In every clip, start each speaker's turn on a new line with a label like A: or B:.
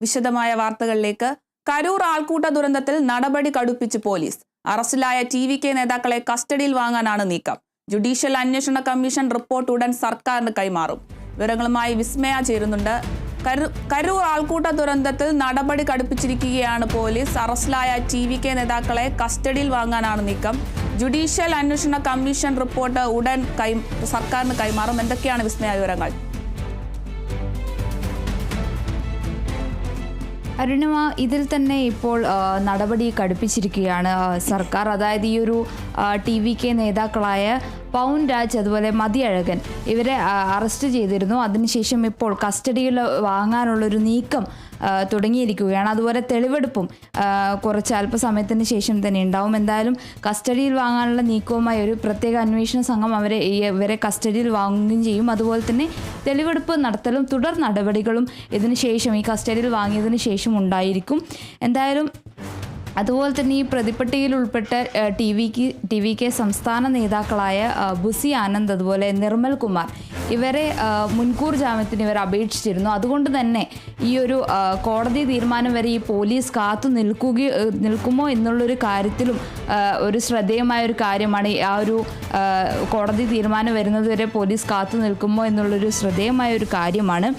A: വിശദമായ വാർത്തകളിലേക്ക്. കരൂർ ആൾക്കൂട്ട ദുരന്തത്തിൽ നടപടി കടുപ്പിച്ച് പോലീസ്. അറസ്റ്റിലായ TVK നേതാക്കളെ കസ്റ്റഡിയിൽ വാങ്ങാനാണ് നീക്കം. ജുഡീഷ്യൽ അന്വേഷണ കമ്മീഷൻ റിപ്പോർട്ട് ഉടൻ സർക്കാരിന് കൈമാറും. വിവരങ്ങളുമായി വിസ്മയ ചേരുന്നുണ്ട്. കരൂർ ആൾക്കൂട്ട ദുരന്തത്തിൽ നടപടി കടുപ്പിച്ചിരിക്കുകയാണ് പോലീസ്. അറസ്റ്റിലായ TVK നേതാക്കളെ കസ്റ്റഡിയിൽ വാങ്ങാനാണ് നീക്കം. ജുഡീഷ്യൽ അന്വേഷണ കമ്മീഷൻ റിപ്പോർട്ട് ഉടൻ സർക്കാരിന് കൈമാറും. എന്തൊക്കെയാണ് വിസ്മയ വിവരങ്ങൾ?
B: അരുണിമ, ഇതിൽ തന്നെ ഇപ്പോൾ നടപടി കടുപ്പിച്ചിരിക്കുകയാണ് സർക്കാർ. അതായത് ഈ ഒരു TVK നേതാക്കളായ പൗൻ രാജ് അതുപോലെ മതിയഴകൻ ഇവരെ അറസ്റ്റ് ചെയ്തിരുന്നു. അതിനുശേഷം ഇപ്പോൾ കസ്റ്റഡിയിൽ വാങ്ങാനുള്ളൊരു നീക്കം തുടങ്ങിയിരിക്കുകയാണ്. അതുപോലെ തെളിവെടുപ്പും കുറച്ച് അല്പസമയത്തിന് ശേഷം തന്നെ ഉണ്ടാവും. എന്തായാലും കസ്റ്റഡിയിൽ വാങ്ങാനുള്ള നീക്കവുമായി ഒരു പ്രത്യേക അന്വേഷണ സംഘം ഇവരെ കസ്റ്റഡിയിൽ വാങ്ങുകയും ചെയ്യും. അതുപോലെ തന്നെ തെളിവെടുപ്പ് നടത്തലും തുടർ നടപടികളും ഇതിന് ശേഷം, ഈ കസ്റ്റഡിയിൽ വാങ്ങിയതിന് ശേഷം ഉണ്ടായിരിക്കും. എന്തായാലും അതുപോലെ തന്നെ ഈ പ്രതിപ്പട്ടികയിൽ ഉൾപ്പെട്ട TVK സംസ്ഥാന നേതാക്കളായ ബുസി ആനന്ദ് അതുപോലെ നിർമ്മൽ കുമാർ ഇവരെ മുൻകൂർ ജാമ്യത്തിന് ഇവർ അപേക്ഷിച്ചിരുന്നു. അതുകൊണ്ട് തന്നെ ഈ ഒരു കോടതി തീരുമാനം വരെ ഈ പോലീസ് കാത്തു നിൽക്കുമോ എന്നുള്ളൊരു കാര്യത്തിലും ഒരു ശ്രദ്ധേയമായൊരു കാര്യമാണ്. ആ ഒരു കോടതി തീരുമാനം വരുന്നത് വരെ പോലീസ് കാത്തു നിൽക്കുമോ എന്നുള്ളൊരു ശ്രദ്ധേയമായൊരു കാര്യമാണ്.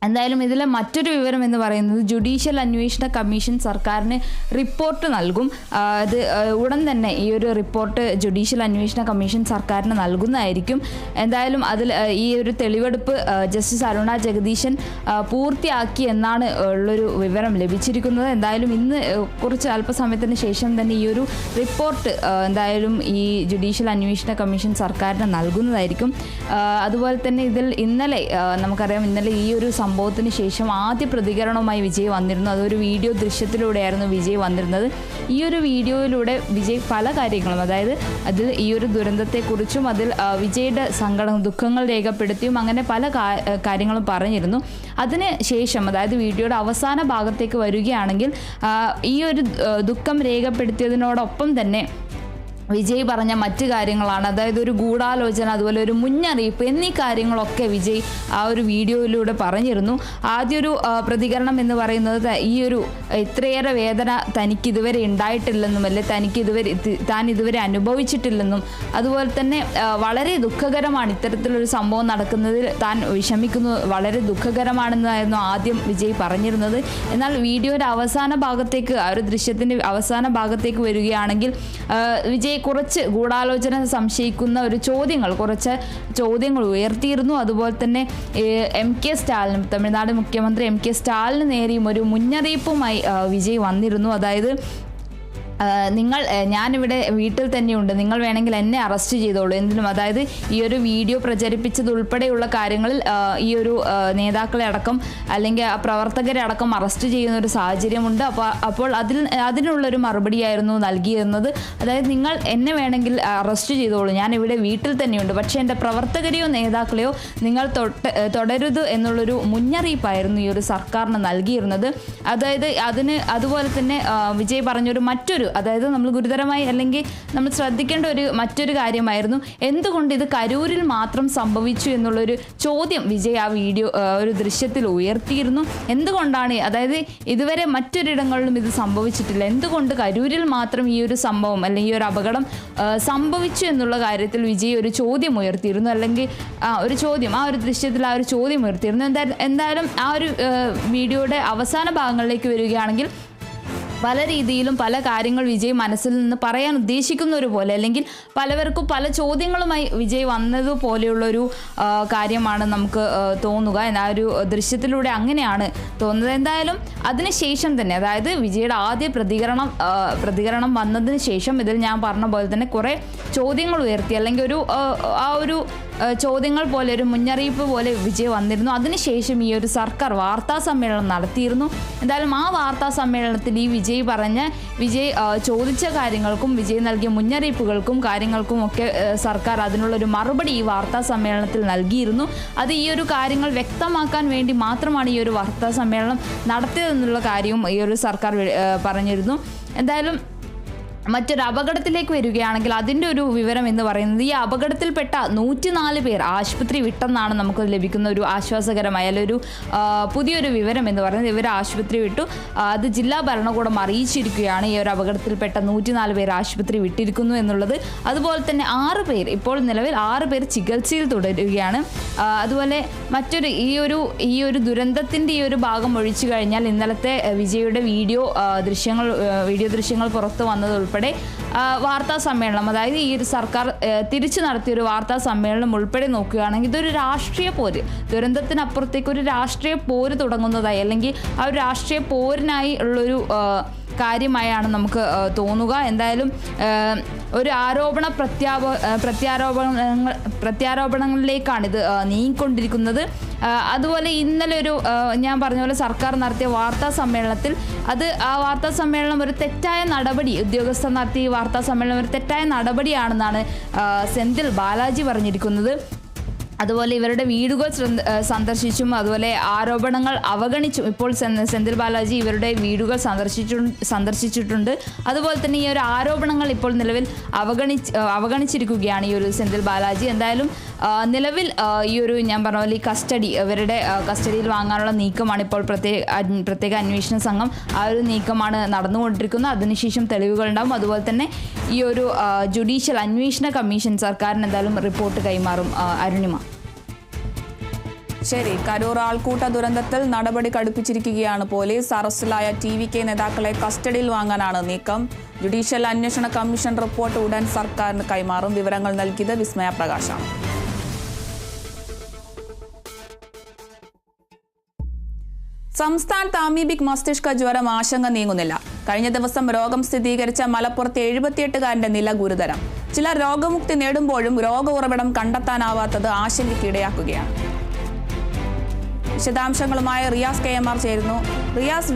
B: എന്തായാലും ഇതിലെ മറ്റൊരു വിവരം എന്ന് പറയുന്നത് ജുഡീഷ്യൽ അന്വേഷണ കമ്മീഷൻ സർക്കാരിന് റിപ്പോർട്ട് നൽകും. അത് ഉടൻ തന്നെ ഈ ഒരു റിപ്പോർട്ട് ജുഡീഷ്യൽ അന്വേഷണ കമ്മീഷൻ സർക്കാരിന് നൽകുന്നതായിരിക്കും. എന്തായാലും അതിൽ ഈ ഒരു തെളിവെടുപ്പ് ജസ്റ്റിസ് അരുണ ജഗദീശൻ പൂർത്തിയാക്കി എന്നാണ് ഉള്ളൊരു വിവരം ലഭിച്ചിരിക്കുന്നത്. എന്തായാലും ഇന്ന് കുറച്ച് അല്പസമയത്തിന് ശേഷം തന്നെ ഈ ഒരു റിപ്പോർട്ട് എന്തായാലും ഈ ജുഡീഷ്യൽ അന്വേഷണ കമ്മീഷൻ സർക്കാരിന് നൽകുന്നതായിരിക്കും. അതുപോലെ തന്നെ ഇതിൽ ഇന്നലെ നമുക്കറിയാം, ഇന്നലെ ഈ ഒരു സംഭവത്തിന് ശേഷം ആദ്യ പ്രതികരണവുമായി വിജയ് വന്നിരുന്നു. അതൊരു വീഡിയോ ദൃശ്യത്തിലൂടെയായിരുന്നു വിജയ് വന്നിരുന്നത്. ഈ ഒരു വീഡിയോയിലൂടെ വിജയ് പല കാര്യങ്ങളും, അതായത് അതിൽ ഈ ഒരു ദുരന്തത്തെക്കുറിച്ചും അതിൽ വിജയുടെ സങ്കടം ദുഃഖങ്ങൾ രേഖപ്പെടുത്തിയും അങ്ങനെ പല കാര്യങ്ങളും പറഞ്ഞിരുന്നു. അതിന് ശേഷം, അതായത് വീഡിയോയുടെ അവസാന ഭാഗത്തേക്ക് വരികയാണെങ്കിൽ ഈ ഒരു ദുഃഖം രേഖപ്പെടുത്തിയതിനോടൊപ്പം തന്നെ വിജയ് പറഞ്ഞ മറ്റു കാര്യങ്ങളാണ്. അതായത് ഒരു ഗൂഢാലോചന, അതുപോലെ ഒരു മുന്നറിയിപ്പ് എന്നീ കാര്യങ്ങളൊക്കെ വിജയ് ആ ഒരു വീഡിയോയിലൂടെ പറഞ്ഞിരുന്നു. ആദ്യൊരു പ്രതികരണം എന്ന് പറയുന്നത് ഈ ഒരു ഇത്രയേറെ വേദന തനിക്ക് ഇതുവരെ ഉണ്ടായിട്ടില്ലെന്നും, അല്ലെ താൻ ഇതുവരെ അനുഭവിച്ചിട്ടില്ലെന്നും, അതുപോലെ തന്നെ വളരെ ദുഃഖകരമാണ് ഇത്തരത്തിലൊരു സംഭവം നടക്കുന്നതിൽ താൻ വിഷമിക്കുന്നു, വളരെ ദുഃഖകരമാണെന്നായിരുന്നു ആദ്യം വിജയ് പറഞ്ഞിരുന്നത്. എന്നാൽ വീഡിയോയുടെ അവസാന ഭാഗത്തേക്ക്, ആ ഒരു ദൃശ്യത്തിൻ്റെ അവസാന ഭാഗത്തേക്ക് വരികയാണെങ്കിൽ വിജയ് കുറച്ച് ഗൂഢാലോചന സംശയിക്കുന്ന കുറച്ച് ചോദ്യങ്ങൾ ഉയർത്തിയിരുന്നു. അതുപോലെ തന്നെ MK സ്റ്റാലിനും, തമിഴ്നാട് മുഖ്യമന്ത്രി MK സ്റ്റാലിന് നേരെയും ഒരു മുന്നറിയിപ്പുമായി വിജയ് വന്നിരുന്നു. അതായത് ഞാനിവിടെ വീട്ടിൽ തന്നെയുണ്ട്, നിങ്ങൾ വേണമെങ്കിൽ എന്നെ അറസ്റ്റ് ചെയ്തോളൂ എന്തിനും. അതായത് ഈ ഒരു വീഡിയോ പ്രചരിപ്പിച്ചത് ഉൾപ്പെടെയുള്ള കാര്യങ്ങളിൽ ഈ ഒരു നേതാക്കളെ അടക്കം അല്ലെങ്കിൽ പ്രവർത്തകരെ അടക്കം അറസ്റ്റ് ചെയ്യുന്ന ഒരു സാഹചര്യമുണ്ട്. അപ്പോൾ അതിനുള്ളൊരു മറുപടിയായിരുന്നു നൽകിയിരുന്നത്. അതായത് നിങ്ങൾ എന്നെ വേണമെങ്കിൽ അറസ്റ്റ് ചെയ്തോളൂ, ഞാനിവിടെ വീട്ടിൽ തന്നെയുണ്ട്, പക്ഷേ എൻ്റെ പ്രവർത്തകരെയോ നേതാക്കളെയോ നിങ്ങൾ തുടരുത് എന്നുള്ളൊരു മുന്നറിയിപ്പായിരുന്നു ഈ ഒരു സർക്കാരിന് നൽകിയിരുന്നത്. അതായത് അതുപോലെ തന്നെ വിജയ് പറഞ്ഞൊരു മറ്റൊരു, അതായത് നമ്മൾ ഗുരുതരമായി അല്ലെങ്കിൽ നമ്മൾ ശ്രദ്ധിക്കേണ്ട മറ്റൊരു കാര്യമായിരുന്നു എന്തുകൊണ്ട് ഇത് കരൂരിൽ മാത്രം സംഭവിച്ചു എന്നുള്ളൊരു ചോദ്യം വിജയ് ആ വീഡിയോ ഒരു ദൃശ്യത്തിൽ ഉയർത്തിയിരുന്നു. എന്തുകൊണ്ടാണ്, അതായത് ഇതുവരെ മറ്റൊരിടങ്ങളിലും ഇത് സംഭവിച്ചിട്ടില്ല, എന്തുകൊണ്ട് കരൂരിൽ മാത്രം ഈ ഒരു സംഭവം അല്ലെങ്കിൽ ഈ ഒരു അപകടം സംഭവിച്ചു എന്നുള്ള കാര്യത്തിൽ വിജയ് ഒരു ചോദ്യം ഉയർത്തിയിരുന്നു. അല്ലെങ്കിൽ ആ ഒരു ദൃശ്യത്തിൽ ആ ഒരു ചോദ്യം ഉയർത്തിയിരുന്നു. എന്തായാലും ആ ഒരു വീഡിയോയുടെ അവസാന ഭാഗങ്ങളിലേക്ക് വരികയാണെങ്കിൽ പല രീതിയിലും പല കാര്യങ്ങൾ വിജയ് മനസ്സിൽ നിന്ന് പറയാൻ ഉദ്ദേശിക്കുന്ന പോലെ, അല്ലെങ്കിൽ പലവർക്കും പല ചോദ്യങ്ങളുമായി വിജയ് വന്നതുപോലെയുള്ളൊരു കാര്യമാണ് നമുക്ക് തോന്നുക. ആ ഒരു ദൃശ്യത്തിലൂടെ അങ്ങനെയാണ് തോന്നുന്നത്. എന്തായാലും അതിനുശേഷം തന്നെ, അതായത് വിജയുടെ ആദ്യ പ്രതികരണം വന്നതിന് ശേഷം ഇതിൽ ഞാൻ പറഞ്ഞ പോലെ തന്നെ കുറേ ചോദ്യങ്ങൾ ഉയർത്തി, അല്ലെങ്കിൽ ആ ഒരു ചോദ്യങ്ങൾ പോലെ, ഒരു മുന്നറിയിപ്പ് പോലെ വിജയ് വന്നിരുന്നു. അതിനുശേഷം ഈ ഒരു സർക്കാർ വാർത്താ സമ്മേളനം നടത്തിയിരുന്നു. എന്തായാലും ആ വാർത്താ സമ്മേളനത്തിൽ ഈ വിജയ് ചോദിച്ച കാര്യങ്ങൾക്കും വിജയ് നൽകിയ മുന്നറിയിപ്പുകൾക്കും കാര്യങ്ങൾക്കും ഒക്കെ സർക്കാർ അതിനുള്ളൊരു മറുപടി ഈ വാർത്താ സമ്മേളനത്തിൽ നൽകിയിരുന്നു. അത് ഈ ഒരു കാര്യങ്ങൾ വ്യക്തമാക്കാൻ വേണ്ടി മാത്രമാണ് ഈ ഒരു വാർത്താ സമ്മേളനം നടത്തിയതെന്നുള്ള കാര്യവും ഈ ഒരു സർക്കാർ പറഞ്ഞിരുന്നു. എന്തായാലും മറ്റൊരു അപകടത്തിലേക്ക് വരികയാണെങ്കിൽ അതിൻ്റെ ഒരു വിവരം എന്ന് പറയുന്നത് ഈ അപകടത്തിൽപ്പെട്ട 104 പേർ ആശുപത്രി വിട്ടെന്നാണ് നമുക്ക് ലഭിക്കുന്ന ഒരു ആശ്വാസകരമായ ഒരു പുതിയൊരു വിവരം എന്ന് പറയുന്നത്. ഇവർ ആശുപത്രി വിട്ടു. അത് ജില്ലാ ഭരണകൂടം അറിയിച്ചിരിക്കുകയാണ്. ഈ ഒരു അപകടത്തിൽപ്പെട്ട 104 പേർ ആശുപത്രി വിട്ടിരിക്കുന്നു എന്നുള്ളത്. അതുപോലെ തന്നെ 6 പേർ ഇപ്പോൾ നിലവിൽ 6 പേർ ചികിത്സയിൽ തുടരുകയാണ്. അതുപോലെ മറ്റൊരു ഈ ഒരു ദുരന്തത്തിൻ്റെ ഈ ഒരു ഭാഗം ഒഴിച്ചു കഴിഞ്ഞാൽ ഇന്നലത്തെ വിജയുടെ വീഡിയോ ദൃശ്യങ്ങൾ പുറത്തു വന്നത് ഉൾപ്പെടെ വാർത്താ സമ്മേളനം, അതായത് ഈ ഒരു സർക്കാർ തിരിച്ചു നടത്തിയ ഒരു വാർത്താ സമ്മേളനം ഉൾപ്പെടെ നോക്കുകയാണെങ്കിൽ ഇതൊരു രാഷ്ട്രീയ പോര്, ദുരന്തത്തിനപ്പുറത്തേക്ക് ഒരു രാഷ്ട്രീയ പോര് തുടങ്ങുന്നതായി അല്ലെങ്കിൽ ആ ഒരു രാഷ്ട്രീയ പോരിനായി ഉള്ളൊരു കാര്യമായാണ് നമുക്ക് തോന്നുക. എന്തായാലും ഒരു പ്രത്യാരോപണങ്ങളിലേക്കാണ് ഇത് നീങ്ങിക്കൊണ്ടിരിക്കുന്നത്. അതുപോലെ ഇന്നലെ ഞാൻ പറഞ്ഞ പോലെ സർക്കാർ നടത്തിയ വാർത്താ സമ്മേളനത്തിൽ ആ വാർത്താ സമ്മേളനം ഒരു തെറ്റായ നടപടി, ഉദ്യോഗസ്ഥർ നടത്തിയ ഈ വാർത്താ സമ്മേളനം ഒരു തെറ്റായ നടപടിയാണെന്നാണ് സെന്തിൽ ബാലാജി പറഞ്ഞിരിക്കുന്നത്. അതുപോലെ ഇവരുടെ വീടുകൾ സന്ദർശിച്ചും അതുപോലെ ആരോപണങ്ങൾ അവഗണിച്ചും ഇപ്പോൾ സെന്തിൽ ബാലാജി ഇവരുടെ വീടുകൾ സന്ദർശിച്ചിട്ടുണ്ട്. അതുപോലെ തന്നെ ഈ ഒരു ആരോപണങ്ങൾ ഇപ്പോൾ നിലവിൽ അവഗണിച്ചിരിക്കുകയാണ് ഈ ഒരു സെന്തിൽ ബാലാജി. എന്തായാലും നിലവിൽ ഈ ഒരു ഞാൻ പറഞ്ഞ പോലെ ഈ ഇവരുടെ കസ്റ്റഡിയിൽ വാങ്ങാനുള്ള നീക്കമാണ് ഇപ്പോൾ പ്രത്യേക അന്വേഷണ സംഘം ആ ഒരു നീക്കമാണ് നടന്നുകൊണ്ടിരിക്കുന്നത്. അതിനുശേഷം തെളിവുകൾ ഉണ്ടാവും. അതുപോലെ തന്നെ ഈ ഒരു ജുഡീഷ്യൽ അന്വേഷണ കമ്മീഷൻ സർക്കാരിന് എന്തായാലും റിപ്പോർട്ട് കൈമാറും. അരുണിമ.
A: ശരി, കരൂർ ആൾക്കൂട്ട ദുരന്തത്തിൽ നടപടി കടുപ്പിച്ചിരിക്കുകയാണ് പോലീസ്. അറസ്റ്റിലായ TVK നേതാക്കളെ കസ്റ്റഡിയിൽ വാങ്ങാനാണ് നീക്കം. ജുഡീഷ്യൽ അന്വേഷണ കമ്മീഷൻ റിപ്പോർട്ട് ഉടൻ സർക്കാരിന് കൈമാറും. വിവരങ്ങൾ നൽകിയത് വിസ്മയ പ്രകാശാണ്. സംസ്ഥാനത്ത് അമീബിക് മസ്തിഷ്ക ജ്വരം ആശങ്ക നീങ്ങുന്നില്ല. കഴിഞ്ഞ ദിവസം രോഗം സ്ഥിരീകരിച്ച മലപ്പുറത്തെ 78-കാരന്റെ നില ഗുരുതരം. ചിലർ രോഗമുക്തി നേടുമ്പോഴും രോഗ ഉറവിടം കണ്ടെത്താനാവാത്തത് ആശങ്കയ്ക്കിടയാക്കുകയാണ്. വിശദാംശങ്ങളുമായി റിയാസ് KMR ചേരുന്നു. റിയാസ്,